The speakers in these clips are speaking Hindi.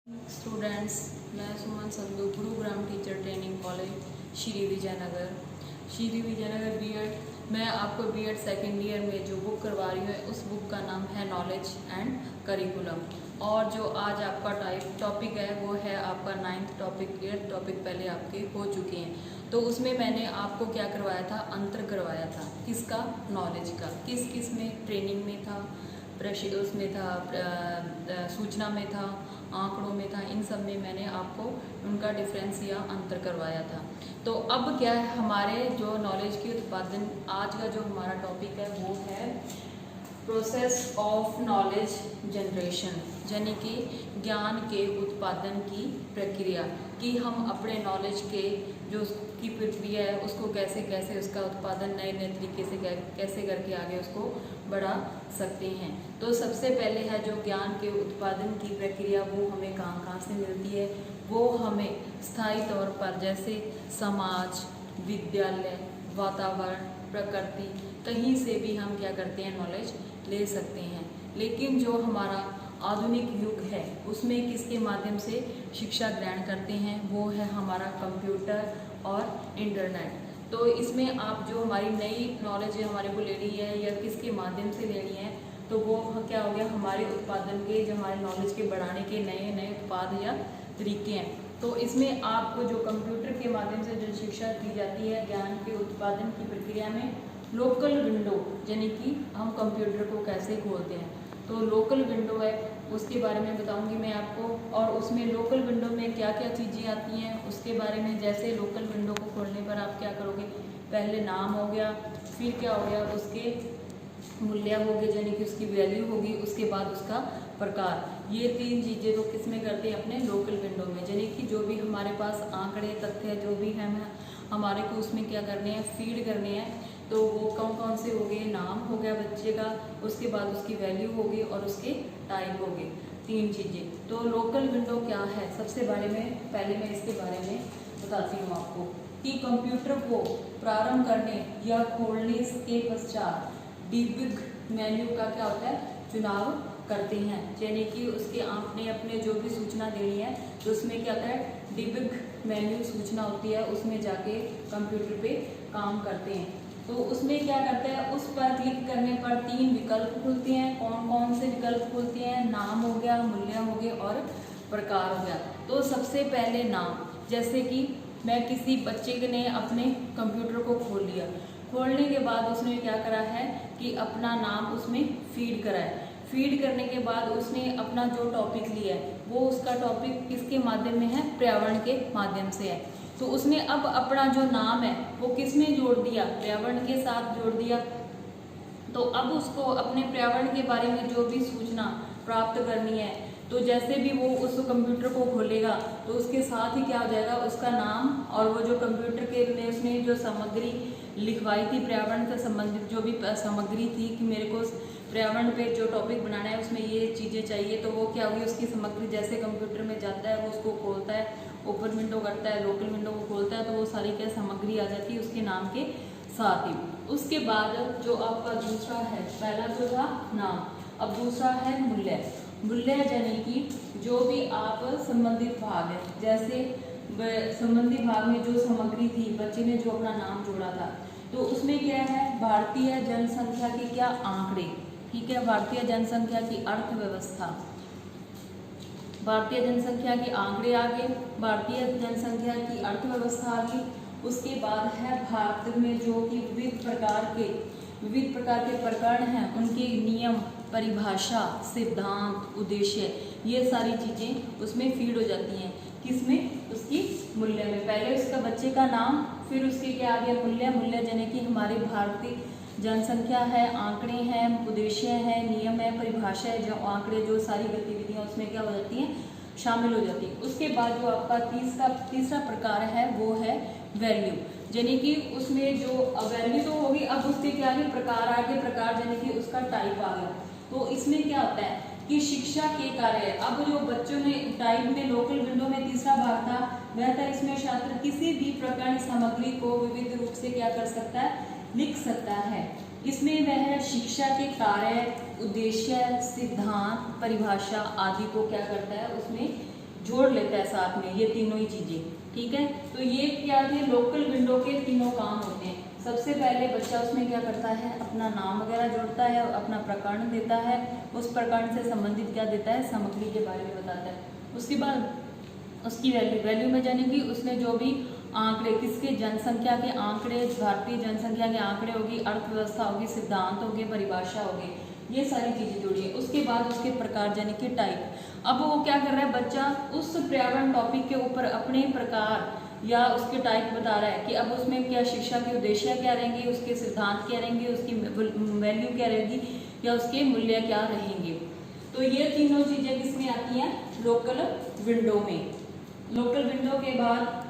स्टूडेंट्स, मैं Suman Sandhu, Gurugram teacher training college Shri Vijaynagar BEd. मैं आपको बीएड सेकेंड ईयर में जो बुक करवा रही हूँ उस बुक का नाम है नॉलेज एंड करिकुलम। और जो आज आपका टॉपिक है वो है आपका 9th टॉपिक। 8th टॉपिक पहले आपके हो चुके हैं। तो उसमें मैंने आपको क्या करवाया था, अंतर करवाया था। किसका? नॉलेज का। किस किस में? ट्रेनिंग में था, उसमें था, सूचना में था, आंकड़ों में था। इन सब में मैंने आपको उनका डिफरेंस या अंतर करवाया था। तो अब क्या है, हमारे जो नॉलेज के उत्पादन, आज का जो हमारा टॉपिक है वो है प्रोसेस ऑफ नॉलेज जनरेशन, यानी कि ज्ञान के उत्पादन की प्रक्रिया। कि हम अपने नॉलेज के जो की प्रक्रिया है उसको कैसे कैसे उसका उत्पादन नए नए तरीके से कैसे करके आगे उसको बढ़ा सकते हैं। तो सबसे पहले है जो ज्ञान के उत्पादन की प्रक्रिया, वो हमें कहाँ कहाँ से मिलती है। वो हमें स्थायी तौर पर जैसे समाज, विद्यालय, वातावरण, प्रकृति, कहीं से भी हम क्या करते हैं, नॉलेज ले सकते हैं। लेकिन जो हमारा आधुनिक युग है उसमें किसके माध्यम से शिक्षा ग्रहण करते हैं, वो है हमारा कंप्यूटर और इंटरनेट। तो इसमें आप जो हमारी नई नॉलेज हमारे को लेनी है या किसके माध्यम से लेनी है, तो वो क्या हो गया, हमारे उत्पादन के, जो हमारे नॉलेज के बढ़ाने के नए नए उत्पाद या तरीके हैं। तो इसमें आपको जो कंप्यूटर के माध्यम से जो शिक्षा दी जाती है ज्ञान के उत्पादन की प्रक्रिया में, लोकल विंडो, यानी कि हम कंप्यूटर को कैसे खोलते हैं। तो लोकल विंडो है, उसके बारे में बताऊंगी मैं आपको। और उसमें लोकल विंडो में क्या क्या चीज़ें आती हैं उसके बारे में। जैसे लोकल विंडो को खोलने पर आप क्या करोगे, पहले नाम हो गया, फिर क्या हो गया, उसके मूल्य हो गए, यानी कि उसकी वैल्यू होगी, उसके बाद उसका प्रकार। ये 3 चीज़ें तो किस में करते हैं, अपने लोकल विंडो में। यानी कि जो भी हमारे पास आंकड़े, तथ्य जो भी हैं हमारे को उसमें क्या करने हैं, फीड करने हैं। तो वो कौन कौन से हो गए, नाम हो गया बच्चे का, उसके बाद उसकी वैल्यू होगी और उसके टाइप हो गए, 3 चीज़ें। तो लोकल विंडो क्या है, सबसे बारे में पहले मैं इसके बारे में बताती हूँ आपको कि कंप्यूटर को प्रारंभ करने या खोलने के पश्चात डिबग मेन्यू का क्या होता है, चुनाव करते हैं। यानी कि उसके आपने अपने जो भी सूचना देनी है तो उसमें क्या होता है, डिबग मेन्यू सूचना होती है, उसमें जाके कंप्यूटर पे काम करते हैं। तो उसमें क्या करते हैं, उस पर क्लिक करने पर 3 विकल्प खुलते हैं। कौन कौन से विकल्प खुलते हैं, नाम हो गया, मूल्य हो गए और प्रकार हो गया। तो सबसे पहले नाम, जैसे कि मैं किसी बच्चे ने अपने कंप्यूटर को खोल लिया, खोलने के बाद उसने क्या करा है कि अपना नाम उसमें फीड करा है। फीड करने के बाद उसने अपना जो टॉपिक लिया है वो उसका टॉपिक किसके माध्यम में है, पर्यावरण के माध्यम से है। तो उसने अब अपना जो नाम है वो किस में जोड़ दिया, पर्यावरण के साथ जोड़ दिया। तो अब उसको अपने पर्यावरण के बारे में जो भी सूचना प्राप्त करनी है, तो जैसे भी वो उस कंप्यूटर को खोलेगा तो उसके साथ ही क्या हो जाएगा, उसका नाम और वो जो कंप्यूटर के में उसने जो सामग्री लिखवाई थी पर्यावरण से संबंधित जो भी सामग्री थी कि मेरे को पर्यावरण पे जो टॉपिक बनाना है उसमें ये चीज़ें चाहिए, तो वो क्या होगी, उसकी सामग्री जैसे कंप्यूटर में जाता है वो उसको खोलता है, ओपन विंडो करता है, लोकल विंडो को खोलता है, तो वो सारी क्या सामग्री आ जाती है उसके नाम के साथ ही। उसके बाद जो आपका दूसरा है, पहला जो था नाम, अब दूसरा है मूल्य। मूल्य यानी कि जो भी आप संबंधित भाग है, जैसे संबंधित भाग में जो सामग्री थी, बच्चे ने जो अपना नाम जोड़ा था, तो उसमें क्या है, भारतीय जनसंख्या के क्या आंकड़े, ठीक है, भारतीय जनसंख्या की अर्थव्यवस्था, भारतीय जनसंख्या के आंकड़े आ गए, भारतीय जनसंख्या की अर्थव्यवस्था आ गई। उसके बाद है भारत में जो कि विविध प्रकार के प्रकरण हैं, उनके नियम, परिभाषा, सिद्धांत, उद्देश्य, ये सारी चीज़ें उसमें फीड हो जाती हैं। किसमें, उसकी मूल्य में। पहले उसका बच्चे का नाम, फिर उसके क्या आ गया, मूल्य। मूल्य यानी कि हमारी भारतीय जनसंख्या है, आंकड़े हैं, उद्देश्य है, नियम है, परिभाषा है, जो आंकड़े जो सारी गतिविधियां उसमें क्या हो जाती हैं, शामिल हो जाती है। उसके बाद जो आपका तीसरा प्रकार है वो है वैल्यू, यानी कि उसमें जो वैल्यू तो होगी, अब उसके क्या आगे प्रकार आगे, प्रकार यानी कि उसका टाइप आ गया। तो इसमें क्या होता है कि शिक्षा के कार्य, अब जो बच्चों ने टाइप में लोकल विंडो में तीसरा भाग था वह था, इसमें छात्र किसी भी प्रकार सामग्री को विविध रूप से क्या कर सकता है, लिख सकता है। इसमें वह शिक्षा के कार्य, उद्देश्य, सिद्धांत, परिभाषा आदि को क्या करता है, उसमें जोड़ लेता है साथ में, ये तीनों ही चीजें। ठीक है, तो ये क्या थे, लोकल विंडो के तीनों काम होते हैं। सबसे पहले बच्चा उसमें क्या करता है, अपना नाम वगैरह जोड़ता है, अपना प्रकरण देता है, उस प्रकरण से संबंधित क्या देता है, सामग्री के बारे में बताता है। उसके बाद उसकी वैल्यू में जाने की उसने जो भी आंकड़े, किसके, जनसंख्या के आंकड़े, भारतीय जनसंख्या के आंकड़े होगी, अर्थव्यवस्था होगी, सिद्धांत होगी, परिभाषा होगी, ये सारी चीजें जोड़ी है। उसके बाद उसके प्रकार यानी कि टाइप। अब वो क्या कर रहा है बच्चा, उस पर्यावरण टॉपिक के ऊपर अपने प्रकार या उसके टाइप बता रहा है कि अब उसमें क्या शिक्षा के उद्देश्य क्या रहेंगे, उसके सिद्धांत क्या रहेंगे, उसकी वैल्यू क्या रहेगी, या उसके मूल्य क्या रहेंगे। तो ये तीनों चीजें किसमें आती हैं, लोकल विंडो में। लोकल विंडो के बाद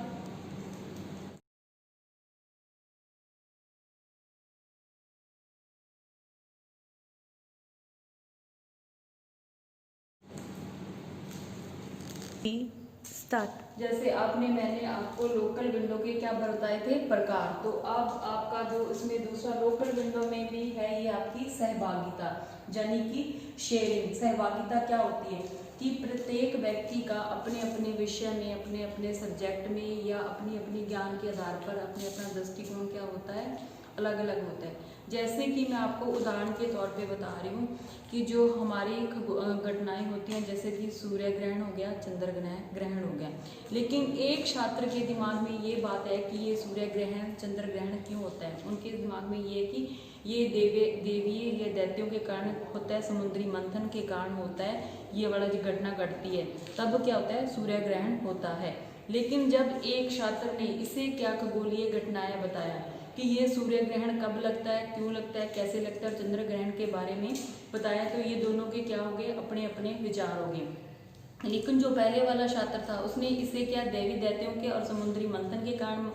स्टार्ट। जैसे मैंने आपको लोकल विंडो के क्या बताए थे, प्रकार। तो अब आपका जो इसमें दूसरा लोकल विंडो में भी है, ये आपकी सहभागिता यानी कि शेयरिंग। सहभागिता क्या होती है कि प्रत्येक व्यक्ति का अपने अपने विषय में, अपने अपने सब्जेक्ट में या अपनी अपनी ज्ञान के आधार पर अपने अपना दृष्टिकोण क्या होता है, अलग अलग होता है। जैसे कि मैं आपको उदाहरण के तौर पे बता रही हूँ कि जो हमारी घटनाएं होती हैं, जैसे कि सूर्य ग्रहण हो गया, चंद्र ग्रहण हो गया, लेकिन एक छात्र के दिमाग में ये बात है कि ये सूर्य ग्रहण, चंद्र ग्रहण क्यों होता है। उनके दिमाग में ये है कि ये देवीय या दैत्यों के कारण होता है, समुद्री मंथन के कारण होता है, ये वाला जो घटना घटती है, तब क्या होता है, सूर्य ग्रहण होता है। लेकिन जब एक छात्र ने इसे क्या खगोलीय घटनाएं बताया कि ये सूर्य ग्रहण कब लगता है, क्यों लगता है, कैसे लगता है, और चंद्र ग्रहण के बारे में बताया, तो ये दोनों के क्या हो गए, अपने अपने विचार हो गए। लेकिन जो पहले वाला छात्र था उसने इसे क्या, देवी दैत्यों के और समुद्री मंथन के कारण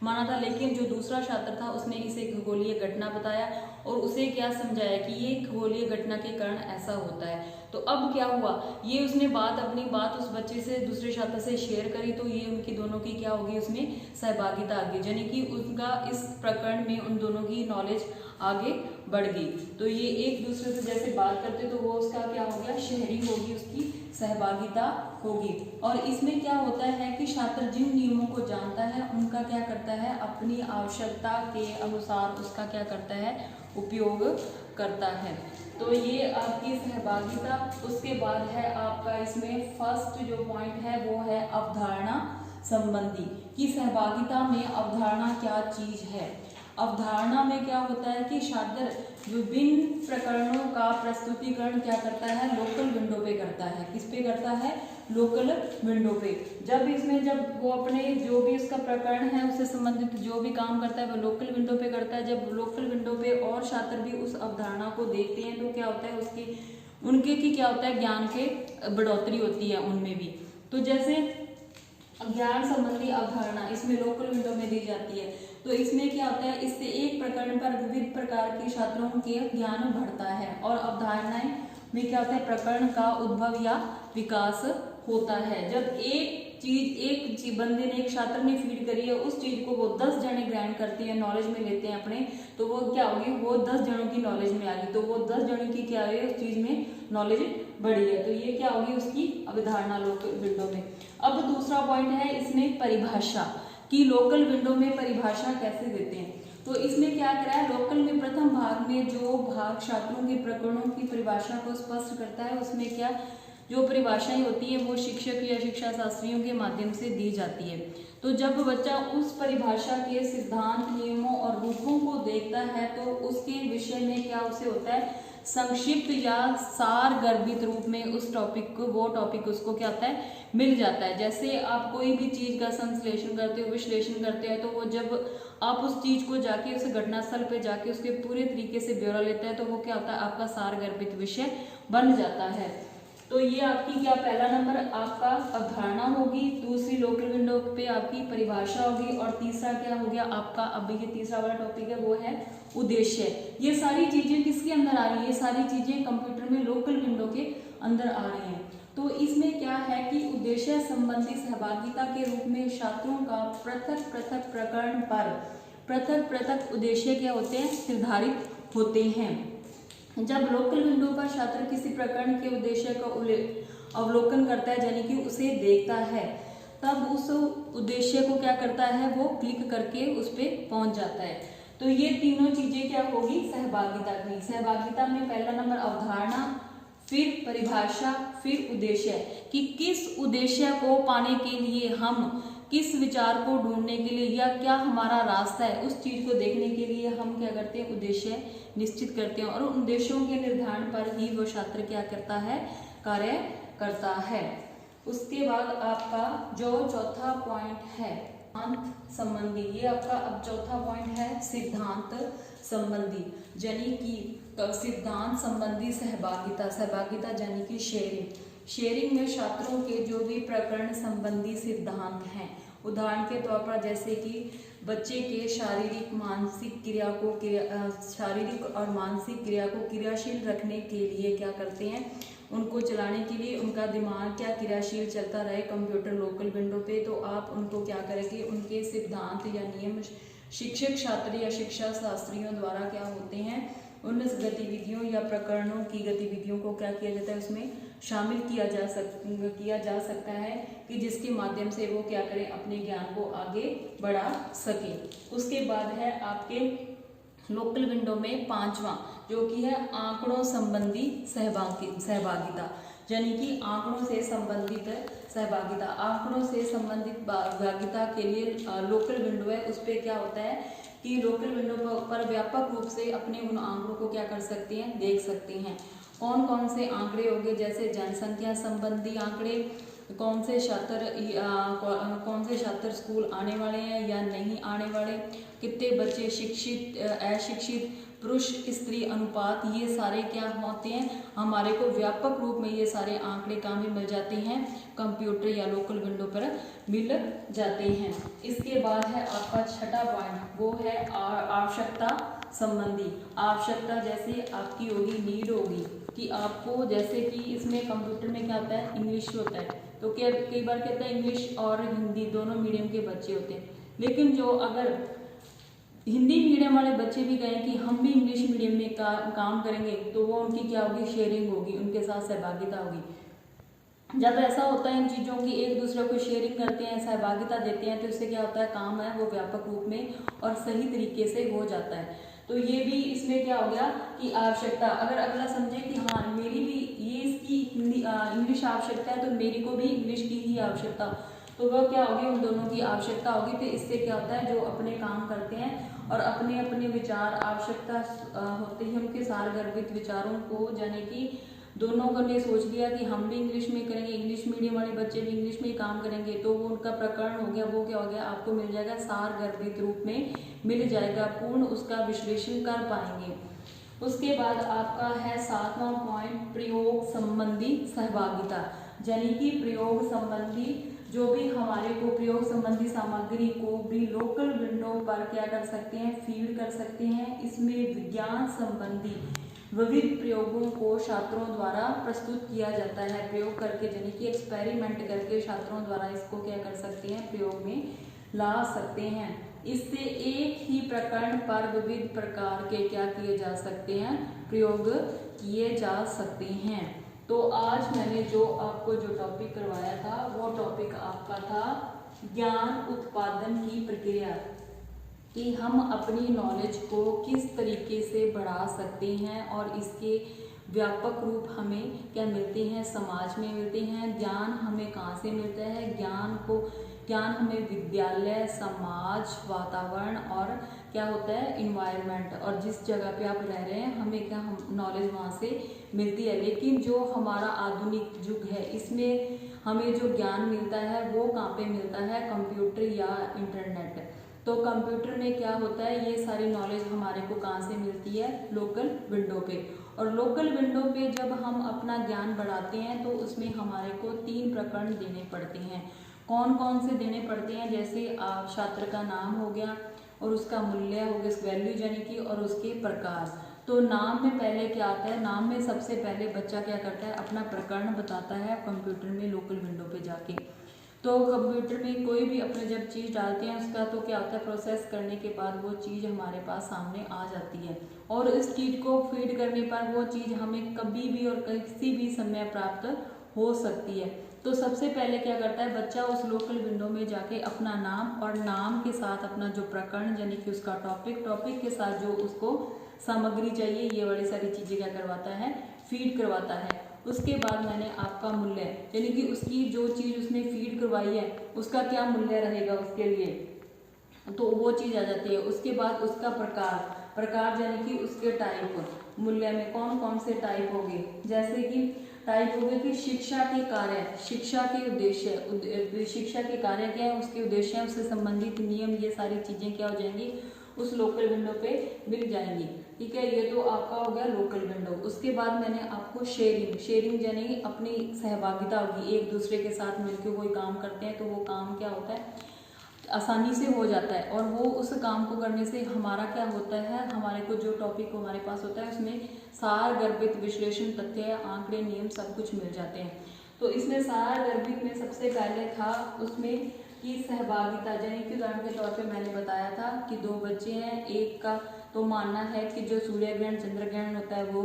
माना था। लेकिन जो दूसरा छात्र था उसने इसे खगोलीय घटना बताया और उसे क्या समझाया कि ये खगोलीय घटना के कारण ऐसा होता है। तो अब क्या हुआ, ये उसने अपनी बात उस बच्चे से, दूसरे छात्र से शेयर करी, तो ये उनकी दोनों की क्या होगी, उसमें सहभागिता आ गई, यानी कि उनका इस प्रकरण में उन दोनों की नॉलेज आगे बढ़ गई। तो ये एक दूसरे से जैसे बात करते तो वो उसका क्या हो गया, शेयरिंग होगी, उसकी सहभागिता होगी। और इसमें क्या होता है कि छात्र जिन नियमों को जानता है उनका क्या करता है, अपनी आवश्यकता के अनुसार उसका क्या करता है, उपयोग करता है। तो ये आपकी सहभागिता। उसके बाद है आपका इसमें फर्स्ट जो पॉइंट है वो है अवधारणा संबंधी, कि सहभागिता में अवधारणा क्या चीज है। अवधारणा में क्या होता है कि छात्र विभिन्न प्रकरणों का प्रस्तुतिकरण क्या करता है, लोकल विंडो पे करता है। किस पे करता है, लोकल विंडो पे। जब वो अपने जो भी उसका प्रकरण है उससे संबंधित जो भी काम करता है वो लोकल विंडो पे करता है। जब लोकल विंडो पे और छात्र भी उस अवधारणा को देखते हैं तो क्या होता है, उनके की क्या होता है, ज्ञान के बढ़ोतरी होती है उनमें भी। तो जैसे ज्ञान संबंधी अवधारणा इसमें लोकल विंडो में दी जाती है। तो इसमें क्या होता है, इससे एक प्रकरण पर विविध प्रकार के छात्रों के ज्ञान बढ़ता है। और अवधारणाएं में क्या होता है, प्रकरण का उद्भव या विकास होता है। जब एक बंदे ने, एक छात्र ने फीड करी है, उस चीज को वो 10 जने ग्रहण करते हैं, नॉलेज में लेते हैं अपने, तो वो क्या होगी, वो 10 जनों की नॉलेज में आ गई, तो वो 10 जनों की क्या है, उस चीज में नॉलेज बढ़ी है। तो ये क्या होगी, उसकी अवधारणा लोकल विंडो में। अब दूसरा पॉइंट है इसमें परिभाषा, कि लोकल विंडो में परिभाषा कैसे देते हैं। तो इसमें क्या करा है, लोकल में प्रथम भाग में जो भाग छात्रों के प्रकरणों की परिभाषा को स्पष्ट करता है, उसमें क्या जो परिभाषाएं होती है वो शिक्षक या शिक्षा शास्त्रियों के माध्यम से दी जाती है। तो जब बच्चा उस परिभाषा के सिद्धांत, नियमों और रूपों को देखता है तो उसके विषय में क्या उसे होता है, संक्षिप्त या सार गर्भित रूप में उस टॉपिक को, वो टॉपिक उसको क्या होता है, मिल जाता है। जैसे आप कोई भी चीज का संश्लेषण करते हो, विश्लेषण करते हैं, तो वो जब आप उस चीज को जाके उस घटनास्थल पे जाके उसके पूरे तरीके से ब्यौरा लेते हैं तो वो क्या होता है, आपका सार गर्भित विषय बन जाता है। तो ये आपकी क्या, पहला नंबर आपका अवधारणा होगी, दूसरी लोकल विंडो पे आपकी परिभाषा होगी, और तीसरा क्या हो गया आपका, अभी ये तीसरा वाला टॉपिक है वो है उद्देश्य। ये सारी चीजें किसके अंदर आ रही है, ये सारी चीजें कंप्यूटर में लोकल विंडो के अंदर आ रही हैं। तो इसमें क्या है कि उद्देश्य संबंधी सहभागिता के रूप में छात्रों का पृथक पृथक प्रकरण पर पृथक पृथक उद्देश्य क्या होते हैं, निर्धारित होते हैं। जब लोकल विंडो पर छात्र किसी प्रकरण के उद्देश्य का अवलोकन करता है यानी कि उसे देखता है, तब उस उद्देश्य को क्या करता है, वो क्लिक करके उस पर पहुंच जाता है। तो ये तीनों चीजें क्या होगी, सहभागिता की। सहभागिता में पहला नंबर अवधारणा, फिर परिभाषा, फिर उद्देश्य, कि किस उद्देश्य को पाने के लिए हम, किस विचार को ढूंढने के लिए, या क्या हमारा रास्ता है, उस चीज को देखने के लिए हम क्या करते हैं, उद्देश्य निश्चित करते हैं। और उन उद्देश्यों के निर्धारण पर ही वो छात्र क्या करता है, कार्य करता है। उसके बाद आपका जो चौथा पॉइंट है सिद्धांत संबंधी, ये आपका अब चौथा पॉइंट है सिद्धांत संबंधी, यानी कि सिद्धांत संबंधी सहभागिता। सहभागिता यानी कि शेयरिंग में छात्रों के जो भी प्रकरण संबंधी सिद्धांत हैं, उदाहरण के तौर पर जैसे कि बच्चे के शारीरिक और मानसिक क्रिया को क्रियाशील रखने के लिए क्या करते हैं, उनको चलाने के लिए उनका दिमाग क्या क्रियाशील चलता रहे कंप्यूटर लोकल विंडो पे, तो आप उनको क्या करेंगे, उनके सिद्धांत या नियम शिक्षक छात्र या शिक्षा शास्त्रियों द्वारा क्या होते हैं, उन गतिविधियों या प्रकरणों की गतिविधियों को क्या किया जाता है, उसमें शामिल किया जा सकता है, कि जिसके माध्यम से वो क्या करें, अपने ज्ञान को आगे बढ़ा सके। उसके बाद है आपके लोकल विंडो में पांचवा, जो कि है आंकड़ों संबंधी सहभागिता, यानी कि आंकड़ों से संबंधित सहभागिता। आंकड़ों से संबंधित सहभागिता के लिए लोकल विंडो है, उस पर क्या होता है कि लोकल विंडो पर व्यापक रूप से अपने उन आंकड़ों को क्या कर सकते हैं, देख सकते हैं। कौन कौन से आंकड़े होंगे, जैसे जनसंख्या संबंधी आंकड़े, कौन से छात्र स्कूल आने वाले हैं या नहीं आने वाले, कितने बच्चे शिक्षित अशिक्षित, पुरुष स्त्री अनुपात, ये सारे क्या होते हैं, हमारे को व्यापक रूप में ये सारे आंकड़े कहाँ भी मिल जाते हैं, कंप्यूटर या लोकल विंडो पर मिल जाते हैं। इसके बाद है आपका छठा पॉइंट, वो है आवश्यकता संबंधी। आवश्यकता जैसे आपकी होगी, नीड होगी, कि आपको जैसे कि इसमें कंप्यूटर में क्या होता है, इंग्लिश होता है, तो क्या कई बार कहता है इंग्लिश और हिंदी दोनों मीडियम के बच्चे होते हैं, लेकिन जो अगर हिंदी मीडियम वाले बच्चे भी कहें कि हम भी इंग्लिश मीडियम में काम करेंगे, तो वो उनकी क्या होगी, शेयरिंग होगी, उनके साथ सहभागिता होगी। जब ऐसा होता है इन चीज़ों की एक दूसरे को शेयरिंग करते हैं, सहभागिता देते हैं, तो इससे क्या होता है, काम है वो व्यापक रूप में और सही तरीके से हो जाता है। तो ये भी इसमें क्या हो गया कि आवश्यकता, अगर अगला समझे कि हाँ मेरी भी ये इसकी हिंदी इंग्लिश आवश्यकता है, तो मेरी को भी इंग्लिश की ही आवश्यकता, तो वह क्या होगी, उन दोनों की आवश्यकता होगी। तो इससे क्या होता है, जो अपने काम करते हैं और अपने अपने विचार आवश्यकता होते ही उनके सारगर्भित विचारों को, यानी कि दोनों को ने सोच लिया कि हम भी इंग्लिश में करेंगे, इंग्लिश मीडियम वाले बच्चे भी इंग्लिश में ही काम करेंगे, तो वो उनका प्रकरण हो गया, वो क्या हो गया, आपको मिल जाएगा, सारगर्भित रूप में मिल जाएगा, पूर्ण उसका विश्लेषण कर पाएंगे। उसके बाद आपका है सातवां पॉइंट, प्रयोग संबंधी सहभागिता, यानी कि प्रयोग संबंधी जो भी हमारे को प्रयोग संबंधी सामग्री को भी लोकल विंडो पर क्या कर सकते हैं, फीड कर सकते हैं। इसमें विज्ञान संबंधी विविध प्रयोगों को छात्रों द्वारा प्रस्तुत किया जाता है, प्रयोग करके यानी कि एक्सपेरिमेंट करके छात्रों द्वारा इसको क्या कर सकते हैं, प्रयोग में ला सकते हैं। इससे एक ही प्रकरण पर विविध प्रकार के क्या किए जा सकते हैं, प्रयोग किए जा सकते हैं। तो आज मैंने जो आपको जो टॉपिक करवाया था, वो टॉपिक आपका था ज्ञान उत्पादन की प्रक्रिया, कि हम अपनी नॉलेज को किस तरीके से बढ़ा सकते हैं और इसके व्यापक रूप हमें क्या मिलते हैं, समाज में मिलते हैं। ज्ञान हमें कहाँ से मिलता है, ज्ञान हमें विद्यालय, समाज, वातावरण और क्या होता है, इन्वायरमेंट, और जिस जगह पे आप रह रहे हैं हमें क्या नॉलेज वहाँ से मिलती है। लेकिन जो हमारा आधुनिक युग है, इसमें हमें जो ज्ञान मिलता है वो कहाँ पे मिलता है, कंप्यूटर या इंटरनेट। तो कंप्यूटर में क्या होता है, ये सारी नॉलेज हमारे को कहाँ से मिलती है, लोकल विंडो पे। और लोकल विंडो पे जब हम अपना ज्ञान बढ़ाते हैं तो उसमें हमारे को 3 प्रकरण देने पड़ते हैं। कौन कौन से देने पड़ते हैं, जैसे छात्र का नाम हो गया और उसका मूल्य हो गया, वैल्यू यानी कि, और उसके प्रकार। तो नाम में पहले क्या आता है, नाम में सबसे पहले बच्चा क्या करता है, अपना प्रकरण बताता है कंप्यूटर में लोकल विंडो पे जाके। तो कंप्यूटर में कोई भी अपने जब चीज़ डालते हैं उसका तो क्या होता है, प्रोसेस करने के बाद वो चीज़ हमारे पास सामने आ जाती है, और इस चीज़ को फीड करने पर वो चीज़ हमें कभी भी और किसी भी समय प्राप्त हो सकती है। तो सबसे पहले क्या करता है बच्चा, उस लोकल विंडो में जाके अपना नाम और नाम के साथ अपना जो प्रकरण यानी कि उसका टॉपिक के साथ जो उसको सामग्री चाहिए, ये वाली सारी चीज़ें क्या करवाता है, फीड करवाता है। उसके बाद मैंने आपका मूल्य यानी कि उसकी जो चीज़ उसने फीड करवाई है उसका क्या मूल्य रहेगा उसके लिए, तो वो चीज़ आ जाती है। उसके बाद उसका प्रकार यानी कि उसके टाइप, मूल्य में कौन कौन से टाइप होंगे, जैसे कि टाइप हो गए कि शिक्षा के कार्य, शिक्षा के उद्देश्य, शिक्षा के कार्य क्या है, उसके उद्देश्य हैं, उससे संबंधित नियम, ये सारी चीजें क्या हो जाएंगी उस लोकल विंडो पे मिल जाएंगी। ठीक है, ये तो आपका हो गया लोकल विंडो। उसके बाद मैंने आपको शेयरिंग यानी अपनी सहभागिता होगी, एक दूसरे के साथ मिलकर कोई काम करते हैं तो वो काम क्या होता है आसानी से हो जाता है, और वो उस काम को करने से हमारा क्या होता है, हमारे को जो टॉपिक हमारे पास होता है उसमें सार गर्भित विश्लेषण, तथ्य, आंकड़े, नियम सब कुछ मिल जाते हैं। तो इसमें सार गर्भित में सबसे पहले था उसमें कि सहभागिता, यानी कि उदाहरण के तौर पे मैंने बताया था कि दो बच्चे हैं, एक का तो मानना है कि जो सूर्य ग्रहण चंद्र ग्रहण होता है वो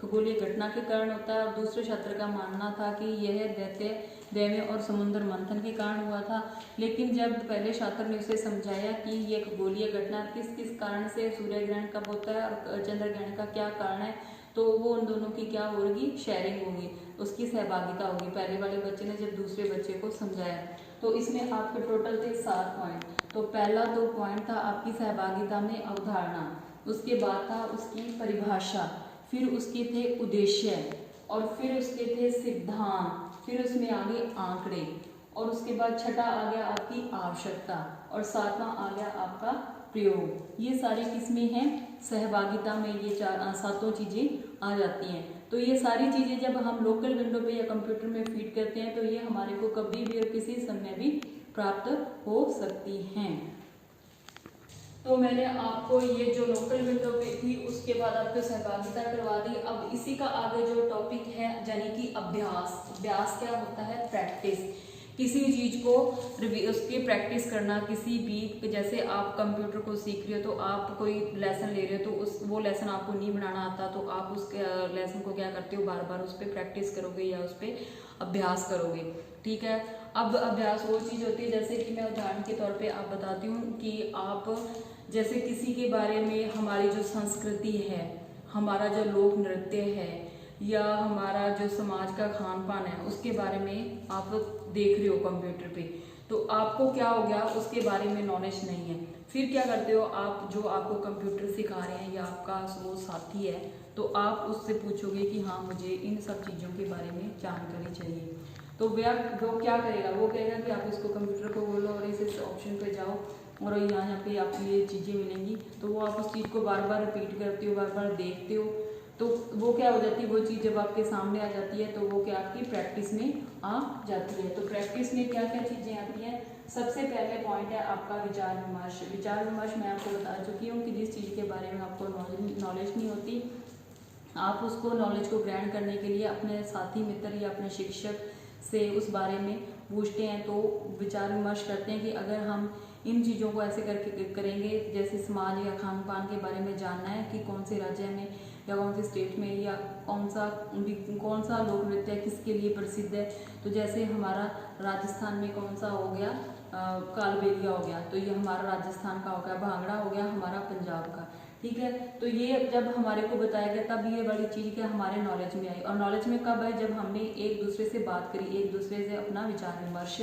खगोलीय घटना के कारण होता है, और दूसरे छात्र का मानना था कि यह दैवीय और समुद्र मंथन के कारण हुआ था। लेकिन जब पहले छात्र ने उसे समझाया कि ये खगोलीय घटना किस किस कारण से, सूर्य ग्रहण कब होता है और चंद्र ग्रहण का क्या कारण है, तो वो उन दोनों की क्या होगी, शेयरिंग होगी, उसकी सहभागिता होगी। पहले वाले बच्चे ने जब दूसरे बच्चे को समझाया, तो इसमें आपके टोटल थे 7 पॉइंट। तो पहला 2 पॉइंट था आपकी सहभागिता में अवधारणा, उसके बाद था उसकी परिभाषा, फिर उसके थे उद्देश्य, और फिर उसके थे सिद्धांत, फिर उसमें आगे आंकड़े, और उसके बाद छठा आ गया आपकी आवश्यकता, और सातवां आ गया आपका प्रयोग। ये सारे किसमें हैं, सहभागिता में, ये सातों चीजें आ जाती हैं। तो ये सारी चीजें जब हम लोकल विंडो पे या कंप्यूटर में फीड करते हैं तो ये हमारे को कभी भी और किसी समय भी प्राप्त हो सकती हैं। तो मैंने आपको ये जो लोकल विंडो पे थी उसके बाद आपको सहभागिता करवा दी। अब इसी का आगे जो टॉपिक है यानी कि अभ्यास। अभ्यास क्या होता है, प्रैक्टिस, किसी चीज को उसकी प्रैक्टिस करना। किसी भी, जैसे आप कंप्यूटर को सीख रहे हो तो आप कोई लेसन ले रहे हो तो वो लेसन आपको नहीं बनाना आता, तो आप उस लेसन को क्या करते हो, बार बार उस पर प्रैक्टिस करोगे या उस पर अभ्यास करोगे। ठीक है, अब अभ्यास वो चीज़ होती है, जैसे कि मैं उदाहरण के तौर पे आप बताती हूँ कि आप जैसे किसी के बारे में, हमारी जो संस्कृति है, हमारा जो लोक नृत्य है, या हमारा जो समाज का खान पान है, उसके बारे में आप देख रहे हो कंप्यूटर पे, तो आपको क्या हो गया, उसके बारे में नॉलेज नहीं है। फिर क्या करते हो आप, जो आपको कंप्यूटर सिखा रहे हैं या आपका वो साथी है, तो आप उससे पूछोगे कि हाँ मुझे इन सब चीज़ों के बारे में जानकारी चाहिए। तो वो क्या करेगा, वो कहेगा कि आप इसको कंप्यूटर को बोलो और इस ऑप्शन पे जाओ और यहाँ पे आपको ये चीज़ें मिलेंगी। तो वो आप उस चीज़ को बार बार रिपीट करते हो, बार बार देखते हो, तो वो क्या हो जाती है, वो चीज़ जब आपके सामने आ जाती है तो वो क्या आपकी प्रैक्टिस में आ जाती है। तो प्रैक्टिस में क्या क्या चीज़ें आती हैं, सबसे पहले पॉइंट है आपका विचार विमर्श। विचार विमर्श मैं आपको बता चुकी हूँ कि जिस चीज़ के बारे में आपको नॉलेज नहीं होती, आप उसको नॉलेज को ग्रहण करने के लिए अपने साथी मित्र या अपने शिक्षक से उस बारे में पूछते हैं। तो विचार विमर्श करते हैं कि अगर हम इन चीज़ों को ऐसे करके करेंगे, जैसे समाज या खान पान के बारे में जानना है कि कौन से राज्य में या कौन से स्टेट में या कौन सा लोक नृत्य किसके लिए प्रसिद्ध है। तो जैसे हमारा राजस्थान में कौन सा हो गया, कालबेलिया हो गया, तो ये हमारा राजस्थान का हो गया, भांगड़ा हो गया हमारा पंजाब का। ठीक है, तो ये जब हमारे को बताया गया तब ये बड़ी चीज़ क्या हमारे नॉलेज में आई। और नॉलेज में कब है, जब हमने एक दूसरे से बात करी, एक दूसरे से अपना विचार विमर्श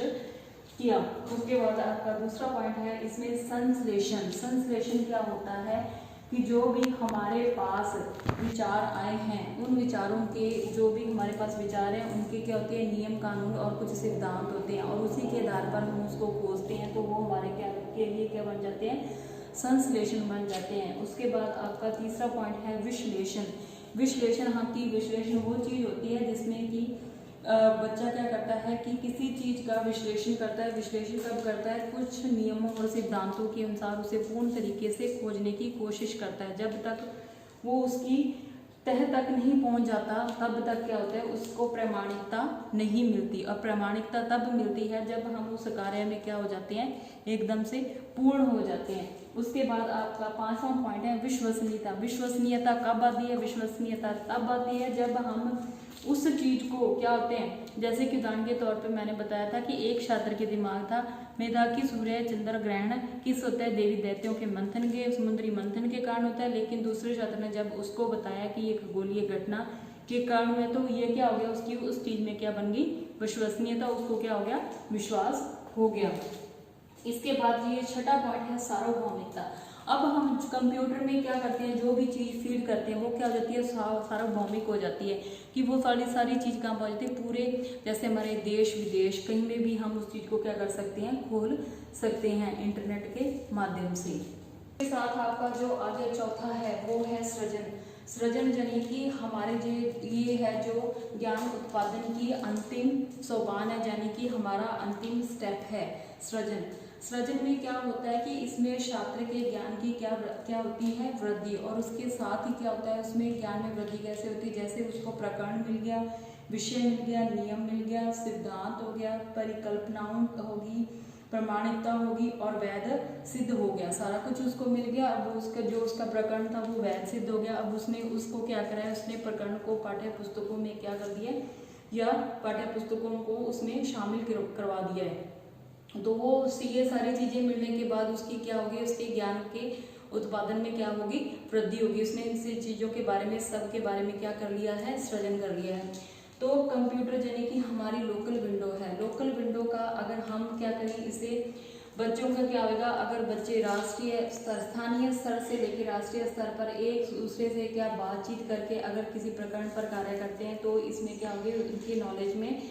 किया। उसके बाद आपका दूसरा पॉइंट है इसमें संश्लेषण। संश्लेषण क्या होता है कि जो भी हमारे पास विचार आए हैं, उन विचारों के, जो भी हमारे पास विचार हैं उनके क्या होते हैं, नियम कानून और कुछ सिद्धांत होते हैं, और उसी के आधार पर हम उसको खोजते हैं, तो वो हमारे क्या के लिए क्या बन जाते हैं, संश्लेषण बन जाते हैं। उसके बाद आपका तीसरा पॉइंट है विश्लेषण। विश्लेषण हाँ की विश्लेषण वो चीज़ होती है जिसमें कि बच्चा क्या करता है कि किसी चीज़ का विश्लेषण करता है। विश्लेषण कब करता है, कुछ नियमों और सिद्धांतों के अनुसार उसे पूर्ण तरीके से खोजने की कोशिश करता है। जब तक वो उसकी तह तक नहीं पहुंच जाता तब तक क्या होता है, उसको प्रामाणिकता नहीं मिलती। और प्रामाणिकता तब मिलती है जब हम उस कार्य में क्या हो जाते हैं, एकदम से पूर्ण हो जाते हैं। उसके बाद आपका पांचवा पॉइंट है विश्वसनीयता। विश्वसनीयता कब आती है, विश्वसनीयता तब आती है जब हम उस चीज को क्या होते हैं, जैसे कि उदाहरण के तौर पे मैंने बताया था कि एक छात्र के दिमाग था मेधा की सूर्य चंद्र ग्रहण किस होता है, देवी दैत्यों के मंथन के, समुद्री मंथन के कारण होता है। लेकिन दूसरे छात्र ने जब उसको बताया कि ये खगोलीय घटना के कारण हुआ, तो ये क्या हो गया, उसकी उस चीज में क्या बन गई, विश्वसनीयता, उसको क्या हो गया, विश्वास हो गया। इसके बाद ये छठा पॉइंट है सार्वभौमिकता। अब हम कंप्यूटर में क्या करते हैं, जो भी चीज फीड करते हैं वो क्या हो जाती है, सार्वभौमिक हो जाती है, कि वो सारी चीज कहाँ पहुंच जाती है, पूरे जैसे हमारे देश विदेश कहीं में भी हम उस चीज को क्या कर सकते हैं, खोल सकते हैं इंटरनेट के माध्यम से। इसके साथ आपका जो आगे चौथा है वो है सृजन। सृजन यानी कि हमारे जो ये है जो ज्ञान उत्पादन की अंतिम सोपान है, यानी कि हमारा अंतिम स्टेप है सृजन। सृजन में क्या होता है कि इसमें छात्र के ज्ञान की क्या होती है, वृद्धि, और उसके साथ ही क्या होता है, उसमें ज्ञान में वृद्धि कैसे होती है, जैसे उसको प्रकरण मिल गया, विषय मिल गया, नियम मिल गया, सिद्धांत हो गया, परिकल्पनाओं होगी, प्रमाणिकता होगी और वैध सिद्ध हो गया, सारा कुछ उसको मिल गया। अब उसका जो उसका प्रकरण था वो वैध सिद्ध हो गया। अब उसने उसको क्या करा है, उसने प्रकरण को पाठ्य पुस्तकों में क्या कर दिया, या पाठ्य पुस्तकों को उसमें शामिल करवा दिया है। तो वो ये सारी चीजें मिलने के बाद उसकी क्या होगी, उसके ज्ञान के उत्पादन में क्या होगी, वृद्धि होगी। उसने इन चीजों के बारे में, सब के बारे में क्या कर लिया है, सृजन कर लिया है। तो कंप्यूटर यानी कि हमारी लोकल विंडो है। लोकल विंडो का अगर हम क्या करें, इसे बच्चों का क्या होगा, अगर बच्चे राष्ट्रीय स्तर, स्थानीय स्तर से लेकर राष्ट्रीय स्तर पर एक दूसरे से क्या बातचीत करके अगर किसी प्रकरण पर कार्य करते हैं तो इसमें क्या होगी, उनकी नॉलेज में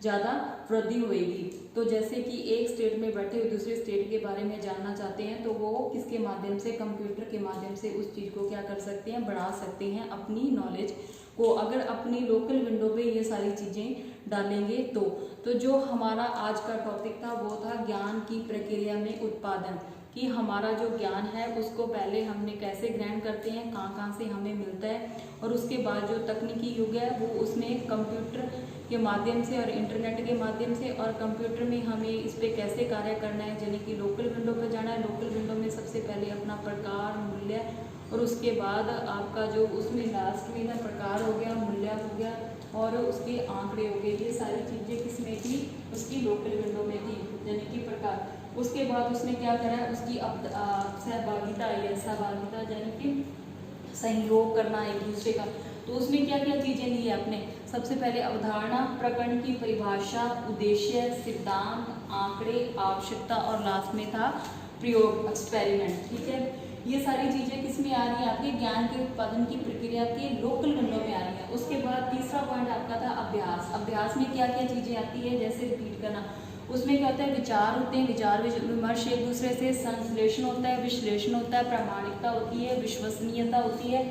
ज़्यादा वृद्धि होगी। तो जैसे कि एक स्टेट में बैठे हुए दूसरे स्टेट के बारे में जानना चाहते हैं तो वो किसके माध्यम से, कंप्यूटर के माध्यम से उस चीज़ को क्या कर सकते हैं, बढ़ा सकते हैं अपनी नॉलेज को। अगर अपनी लोकल विंडो पे ये सारी चीज़ें डालेंगे तो जो हमारा आज का टॉपिक था वो था ज्ञान की प्रक्रिया में उत्पादन, कि हमारा जो ज्ञान है उसको पहले हमने कैसे ग्रहण करते हैं, कहाँ से हमें मिलता है, और उसके बाद जो तकनीकी युग है वो उसमें कंप्यूटर के माध्यम से और इंटरनेट के माध्यम से, और कंप्यूटर में हमें इस पर कैसे कार्य करना है, यानी कि लोकल विंडो पर जाना है। लोकल विंडो में सबसे पहले अपना प्रकार, मूल्य, और उसके बाद आपका जो उसमें लास्ट में ना प्रकार हो गया, मूल्य हो गया और उसके आंकड़े हो गए। ये सारी चीज़ें किसमें थी, उसकी लोकल विंडो में थी, यानी कि प्रकार। उसके बाद उसने क्या करा, उसकी सहभागिता आई है, सहभागिता यानी कि सहयोग करना एक दूसरे का। तो उसमें क्या क्या चीज़ें ली है आपने, सबसे पहले अवधारणा, प्रकरण की परिभाषा, उद्देश्य, सिद्धांत, आंकड़े, आवश्यकता, और लास्ट में था प्रयोग, एक्सपेरिमेंट। ठीक है, ये सारी चीजें किस में आ रही है, आपके ज्ञान के उत्पादन की प्रक्रिया के लोकल विंडो में आ रही है। उसके बाद तीसरा पॉइंट आपका था अभ्यास। अभ्यास में क्या क्या चीजें आती है, जैसे रिपीट करना, उसमें क्या होता है, विचार होते हैं, विचार विमर्श एक दूसरे से, संश्लेषण होता है, विश्लेषण होता है, प्रामाणिकता होती है, विश्वसनीयता होती है,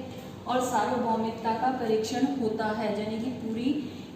और सार्वभौमिकता का परीक्षण होता है, यानी कि पूरी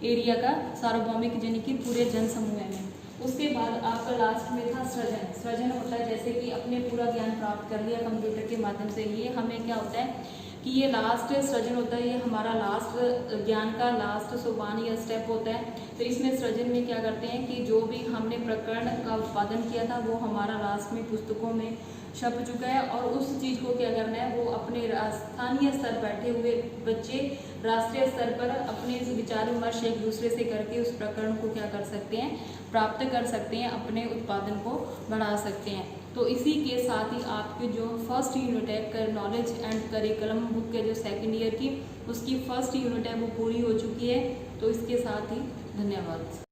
एरिया का सार्वभौमिक, यानी कि पूरे जन समूह में। उसके बाद आपका लास्ट में था सृजन। सृजन होता है जैसे कि अपने पूरा ज्ञान प्राप्त कर लिया कंप्यूटर के माध्यम से, ये हमें क्या होता है कि ये लास्ट सृजन होता है, ये हमारा लास्ट ज्ञान का लास्ट सोपान या स्टेप होता है। तो इसमें सृजन में क्या करते हैं कि जो भी हमने प्रकरण का उत्पादन किया था वो हमारा लास्ट में पुस्तकों में छप चुका है, और उस चीज़ को क्या करना है, वो अपने स्थानीय स्तर बैठे हुए बच्चे राष्ट्रीय स्तर पर अपने विचार विमर्श एक दूसरे से करके उस प्रकरण को क्या कर सकते हैं, प्राप्त कर सकते हैं, अपने उत्पादन को बढ़ा सकते हैं। तो इसी के साथ ही आपके जो फर्स्ट यूनिट है नॉलेज एंड करिकुलम बुक के जो सेकेंड ईयर की उसकी फर्स्ट यूनिट है वो पूरी हो चुकी है। तो इसके साथ ही धन्यवाद।